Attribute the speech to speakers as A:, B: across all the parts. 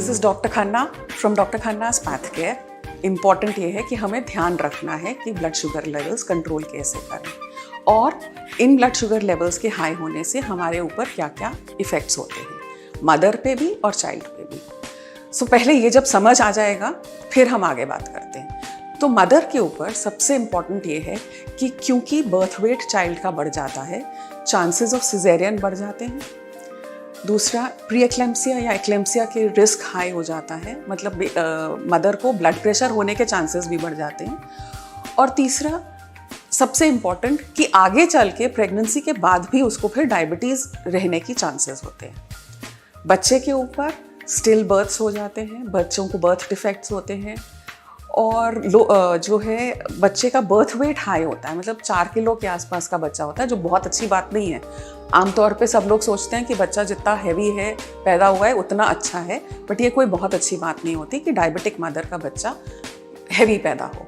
A: This is doctor Khanna from doctor Khanna's path care. Important ये है कि हमें ध्यान रखना है कि ब्लड शुगर लेवल्स कंट्रोल कैसे करें और इन ब्लड शुगर लेवल्स के हाई होने से हमारे ऊपर क्या क्या इफ़ेक्ट्स होते हैं, मदर पे भी और चाइल्ड पे भी। सो पहले ये जब समझ आ जाएगा फिर हम आगे बात करते हैं। तो मदर के ऊपर सबसे इम्पॉर्टेंट ये है कि क्योंकि बर्थ वेट चाइल्ड का बढ़ जाता है, चांसेस ऑफ सिजेरियन बढ़ जाते हैं। दूसरा, प्री एक्लेम्पसिया या एक्लेम्पसिया के रिस्क हाई हो जाता है, मतलब मदर को ब्लड प्रेशर होने के चांसेस भी बढ़ जाते हैं। और तीसरा, सबसे इम्पॉर्टेंट, कि आगे चल के प्रेगनेंसी के बाद भी उसको फिर डायबिटीज़ रहने की चांसेस होते हैं। बच्चे के ऊपर स्टिल बर्थ्स हो जाते हैं, बच्चों को बर्थ डिफेक्ट्स होते हैं और जो है बच्चे का बर्थ वेट हाई होता है, मतलब 4 किलो के आसपास का बच्चा होता है, जो बहुत अच्छी बात नहीं है। आमतौर पे सब लोग सोचते हैं कि बच्चा जितना हैवी है पैदा हुआ है उतना अच्छा है, बट ये कोई बहुत अच्छी बात नहीं होती कि डायबिटिक मदर का बच्चा हैवी पैदा हो।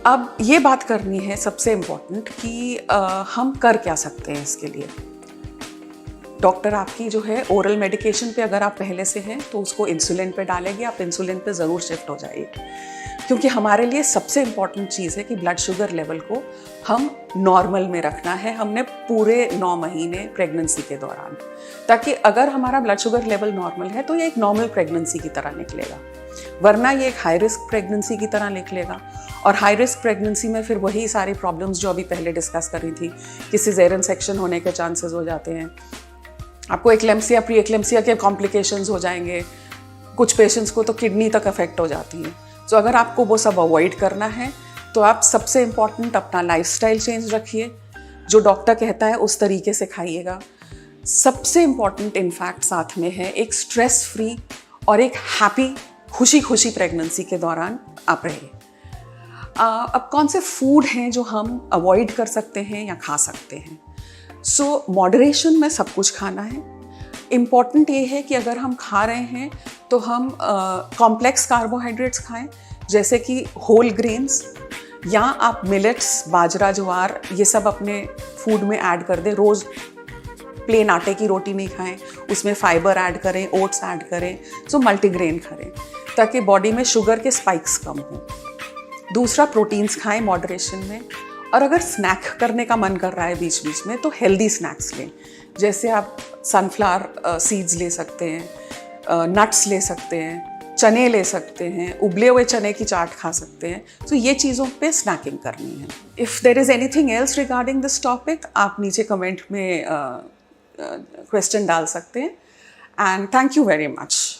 A: अब ये बात करनी है सबसे इम्पोर्टेंट कि हम कर क्या सकते हैं इसके लिए। डॉक्टर आपकी जो है ओरल मेडिकेशन पे अगर आप पहले से हैं तो उसको इंसुलिन पे डालेंगे, आप इंसुलिन पे ज़रूर शिफ्ट हो जाइए, क्योंकि हमारे लिए सबसे इम्पॉर्टेंट चीज़ है कि ब्लड शुगर लेवल को हम नॉर्मल में रखना है हमने पूरे 9 महीने प्रेगनेंसी के दौरान, ताकि अगर हमारा ब्लड शुगर लेवल नॉर्मल है तो ये एक नॉर्मल प्रेगनेंसी की तरह निकलेगा, वरना ये एक हाई रिस्क प्रेगनेंसी की तरह निकलेगा। और हाई रिस्क प्रेगनेंसी में फिर वही सारी प्रॉब्लम्स जो अभी पहले डिस्कस करी थी कि सिजेरियन सेक्शन होने के चांसेस हो जाते हैं, आपको एक्लेम्पसिया प्री एक्लेम्पसिया के कॉम्प्लिकेशंस हो जाएंगे, कुछ पेशेंट्स को तो किडनी तक अफेक्ट हो जाती है। तो अगर आपको वो सब अवॉइड करना है तो आप सबसे इम्पॉर्टेंट अपना लाइफस्टाइल चेंज रखिए, जो डॉक्टर कहता है उस तरीके से खाइएगा। सबसे इम्पॉर्टेंट इनफैक्ट साथ में है एक स्ट्रेस फ्री और एक हैप्पी खुशी खुशी प्रेगनेंसी के दौरान आप रहिए। अब कौन से फूड हैं जो हम अवॉइड कर सकते हैं या खा सकते हैं? सो मॉडरेशन में सब कुछ खाना है। इम्पॉर्टेंट ये है कि अगर हम खा रहे हैं तो हम कॉम्प्लेक्स कार्बोहाइड्रेट्स खाएं, जैसे कि होल ग्रेन्स, या आप मिलेट्स, बाजरा, ज्वार, ये सब अपने फूड में ऐड कर दें। रोज़ प्लेन आटे की रोटी नहीं खाएं, उसमें फाइबर ऐड करें, ओट्स ऐड करें, सो मल्टीग्रेन करें ताकि बॉडी में शुगर के स्पाइक्स कम हों। दूसरा, प्रोटीन्स खाएं मॉडरेशन में। और अगर स्नैक करने का मन कर रहा है बीच बीच में तो हेल्दी स्नैक्स लें, जैसे आप सनफ्लावर सीड्स ले सकते हैं, नट्स ले सकते हैं, चने ले सकते हैं, उबले हुए चने की चाट खा सकते हैं। तो ये चीज़ों पे स्नैकिंग करनी है। If there is anything else regarding this topic, आप नीचे कमेंट में क्वेश्चन डाल सकते हैं। And thank you very much.